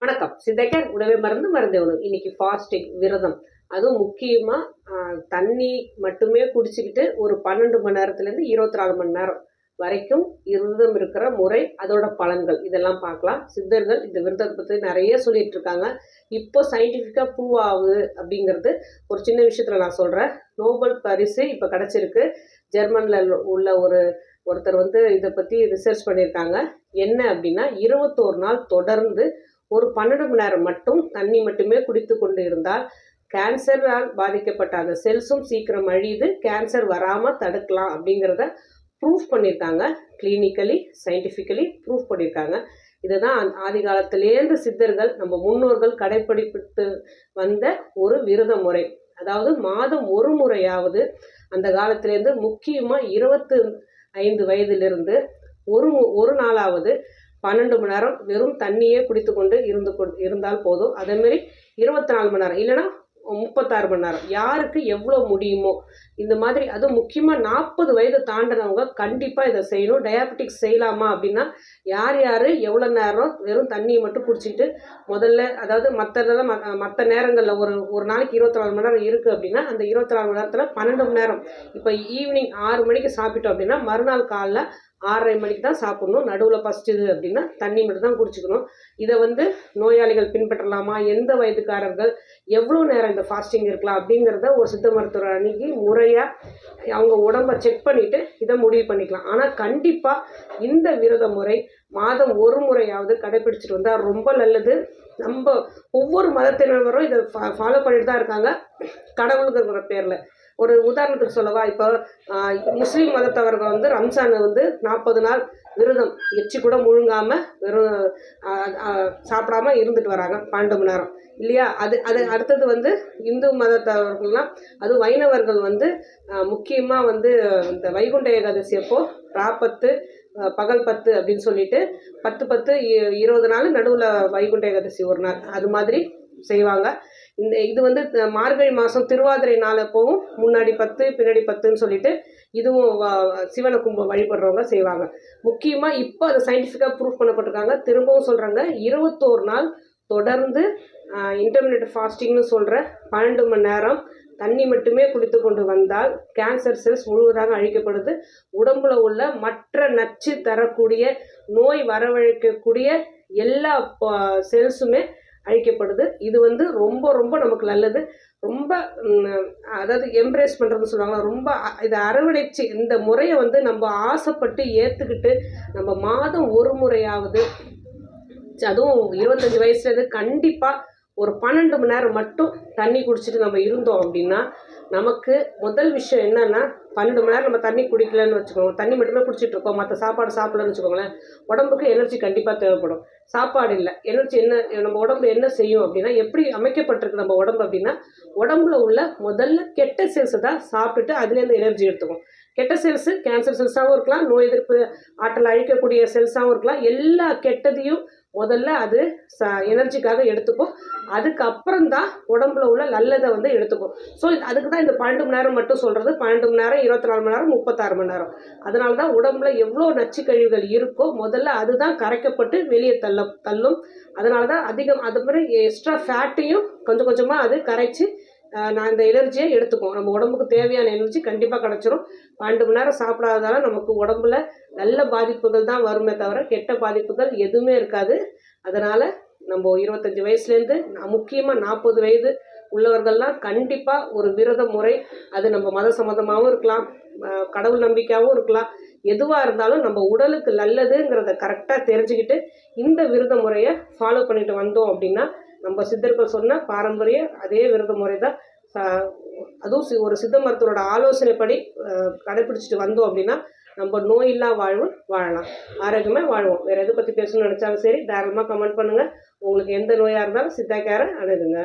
வணக்கம். சித்தைக்கர் உணவே மருந்து மருந்தே உணவு. இன்னைக்கு ஃபாஸ்டிங் விரதம். அதுவும் முக்கியமா தண்ணி மட்டுமே குடிச்சுக்கிட்டு ஒரு 12 மணி நேரத்துலேருந்து 24 மணி நேரம் வரைக்கும் விரதம் இருக்கிற முறை, அதோட பலன்கள் இதெல்லாம் பார்க்கலாம். சித்தர்கள் இந்த விரதத்தை பற்றி நிறைய சொல்லிட்டு இருக்காங்க. இப்போ சயின்டிஃபிக்காக ப்ரூவ் ஆகுது அப்படிங்கிறது ஒரு சின்ன விஷயத்தில் நான் சொல்கிறேன். நோபல் பரிசு இப்போ கிடச்சிருக்கு. ஜெர்மனில் உள்ள ஒருத்தர் இதை பற்றி ரிசர்ச் பண்ணியிருக்காங்க. என்ன அப்படின்னா 21 நாள் தொடர்ந்து ஒரு 12 மணி நேரம் மட்டும் தண்ணி மட்டுமே குடித்து கொண்டு இருந்தால் கேன்சரால் பாதிக்கப்பட்ட அந்த செல்ஸும் சீக்கிரம் அழியுது, கேன்சர் வராமல் தடுக்கலாம் அப்படிங்கிறத ப்ரூஃப் பண்ணியிருக்காங்க. கிளினிக்கலி சயின்டிஃபிக்கலி ப்ரூஃப் பண்ணியிருக்காங்க. இதை தான் ஆதி காலத்திலேருந்து சித்தர்கள் நம்ம முன்னோர்கள் கடைப்பிடித்து வந்த ஒரு விரத முறை. அதாவது மாதம் ஒரு முறையாவது அந்த காலத்திலேருந்து முக்கியமாக 25 வயதிலிருந்து ஒரு நாளாவது 12 மணி நேரம் வெறும் தண்ணியே குடித்து கொண்டு இருந்தால் போதும். அதேமாரி 24 மணி நேரம் இல்லைன்னா 36 மணி நேரம், யாருக்கு எவ்வளோ முடியுமோ இந்த மாதிரி. அதுவும் முக்கியமாக 40 வயது தாண்டினவங்க கண்டிப்பாக இதை செய்யணும். டயாபெட்டிக்ஸ் செய்யலாமா அப்படின்னா யார் எவ்வளோ நேரம் வெறும் தண்ணியை மட்டும் குடிச்சிட்டு முதல்ல, அதாவது மற்ற நேரங்களில் ஒரு நாளைக்கு 24 மணி நேரம் இருக்குது அப்படின்னா அந்த 24 மணி நேரத்தில் 12 மணி நேரம். இப்போ ஈவினிங் 6 மணிக்கு சாப்பிட்டோம் அப்படின்னா மறுநாள் காலைல 6:30 மணிக்கு தான் சாப்பிடணும். நடுவில் பசிச்சுது அப்படின்னா தண்ணி மட்டும் தான் குடிச்சிக்கணும். இதை நோயாளிகள் பின்பற்றலாமா, எந்த வயதுக்காரர்கள் எவ்வளோ நேரம் இந்த ஃபாஸ்டிங் இருக்கலாம் அப்படிங்கிறத ஒரு சித்த மருத்துவர் அணுகி முறையாக அவங்க உடம்பை செக் பண்ணிவிட்டு இதை முடிவு பண்ணிக்கலாம். ஆனால் கண்டிப்பாக இந்த விரத முறை மாதம் ஒரு முறையாவது கடைப்பிடிச்சிட்டு வந்தால் ரொம்ப நல்லது. நம்ம ஒவ்வொரு மதத்தினரும் இதை ஃபாலோ பண்ணிட்டு தான் இருக்காங்க, கடவுளுங்கிற பேரில். ஒரு உதாரணத்துக்கு சொல்லவா, இப்போ முஸ்லீம் மதத்தவர்கள் ரம்ஜானை 40 நாள் விரதம் எச்சி கூட முழுங்காமல் வெறும் சாப்பிடாம இருந்துட்டு வராங்க 12 மணி நேரம் இல்லையா. அது அடுத்தது இந்து மதத்தவர்கள்லாம், அது வைணவர்கள் முக்கியமாக இந்த வைகுண்ட ஏகாதசி அப்போ ராப்பத்து பகல் 10 அப்படின்னு சொல்லிட்டு 10 20 நாள் நடுவில் வைகுண்ட ஏகாதசி ஒரு நாள் அது மாதிரி செய்வாங்க. இது மார்கழி மாதம் திருவாதிரை நாள் அப்போவும் முன்னாடி 10 பின்னாடி 10ன்னு சொல்லிட்டு இதுவும் சிவனை வழிபடுறவங்க செய்வாங்க. முக்கியமாக இப்போ அதை சயின்டிஃபிக்காக ப்ரூஃப் பண்ணப்பட்டிருக்காங்க. திரும்பவும் சொல்கிறாங்க, 21 நாள் தொடர்ந்து இன்டர்மிட்டன்ட் ஃபாஸ்டிங்னு சொல்கிற 12 மணி நேரம் தண்ணி மட்டுமே குடித்து கொண்டு வந்தால் கேன்சர் செல்ஸ் முழுவதாக அழிக்கப்படுது. உடம்புல உள்ள மற்ற நச்சு தரக்கூடிய நோய் வரவழைக்கக்கூடிய எல்லா செல்ஸுமே அழிக்கப்படுது. இது ரொம்ப ரொம்ப நமக்கு நல்லது. ரொம்ப அதாவது எம்ப்ரேஸ் பண்ணுறதுன்னு சொல்லுவாங்க. ரொம்ப இதை அரவணைச்சு இந்த முறையை நம்ம ஆசைப்பட்டு ஏற்றுக்கிட்டு நம்ம மாதம் ஒரு முறையாவது, அதுவும் 25 வயசுலேருந்து கண்டிப்பாக ஒரு 12 மணி நேரம் மட்டும் தண்ணி குடிச்சிட்டு நம்ம இருந்தோம் அப்படின்னா நமக்கு முதல் விஷயம் என்னன்னா, 12 மணி நேரம் நம்ம தண்ணி குடிக்கலன்னு வச்சுக்கோங்க, தண்ணி மட்டுமே குடிச்சிட்டு இருக்கோம், மற்ற சாப்பாடு சாப்பிடலன்னு வச்சுக்கோங்களேன், உடம்புக்கு எனர்ஜி கண்டிப்பாக தேவைப்படும். சாப்பாடு இல்லை, எனர்ஜி என்ன, நம்ம உடம்பு என்ன செய்யும் அப்படின்னா, எப்படி அமைக்கப்பட்டிருக்கு நம்ம உடம்பு அப்படின்னா, உடம்புல உள்ள முதல்ல கெட்ட செல்ஸை தான் சாப்பிட்டுட்டு அதுலேருந்து எனர்ஜி எடுத்துக்கும். கெட்ட செல்ஸு கேன்சர் செல்ஸாகவும் இருக்கலாம், நோய் எதிர்ப்பு ஆற்றல் அழிக்கக்கூடிய செல்ஸாகவும் இருக்கலாம். எல்லா கெட்டதையும் முதல்ல அது எனர்ஜிக்காக எடுத்துக்கும். அதுக்கப்புறம் தான் உடம்புல உள்ள நல்லதை எடுத்துக்கும். ஸோ அதுக்கு தான் இந்த 12 மணி நேரம் மட்டும் சொல்கிறது. 12 மணி நேரம் 24 மணி நேரம் 36 மணி நேரம். அதனால தான் உடம்புல எவ்வளோ நச்சு கழிவுகள் இருக்கோ முதல்ல அதுதான் கரைக்கப்பட்டு வெளியே தள்ளும். அதனால தான் அதிகம் அது மாதிரி எக்ஸ்ட்ரா ஃபேட்டையும் கொஞ்சம் கொஞ்சமாக அது கரைச்சி நான் இந்த எனர்ஜியை எடுத்துக்கும். நம்ம உடம்புக்கு தேவையான எனர்ஜி கண்டிப்பாக கிடச்சிரும். 12 மணி நேரம் சாப்பிடாததால நமக்கு உடம்புல நல்ல பாதிப்புகள் தான் வருமே தவிர கெட்ட பாதிப்புகள் எதுவுமே இருக்காது. அதனால் நம்ம 25 வயசுலேருந்து முக்கியமாக 40 வயது உள்ளவர்கள்லாம் கண்டிப்பாக ஒரு விரத முறை, அது நம்ம மத சம்மதமாகவும் இருக்கலாம், கடவுள் நம்பிக்கையாகவும் இருக்கலாம், எதுவாக இருந்தாலும் நம்ம உடலுக்கு நல்லதுங்கிறத கரெக்டாக தெரிஞ்சுக்கிட்டு இந்த விரத முறையை ஃபாலோ பண்ணிட்டு வந்தோம் அப்படின்னா நம்ம சித்தர்கள் சொன்ன பாரம்பரிய அதே விரத முறை தான். அதுவும் ஒரு சித்த மருத்துவரோட ஆலோசனைப்படி கடைப்பிடிச்சிட்டு வந்தோம் அப்படின்னா நம்ம நோயில்லா வாழ்வு வாழலாம், ஆரோக்கியமாக வாழ்வோம். வேறு எதை பற்றி பேசணும்னு நினச்சாலும் சரி தாராளமாக கமெண்ட் பண்ணுங்கள். உங்களுக்கு எந்த நோயாக இருந்தாலும் சித்தா கேரை அணுகுங்க.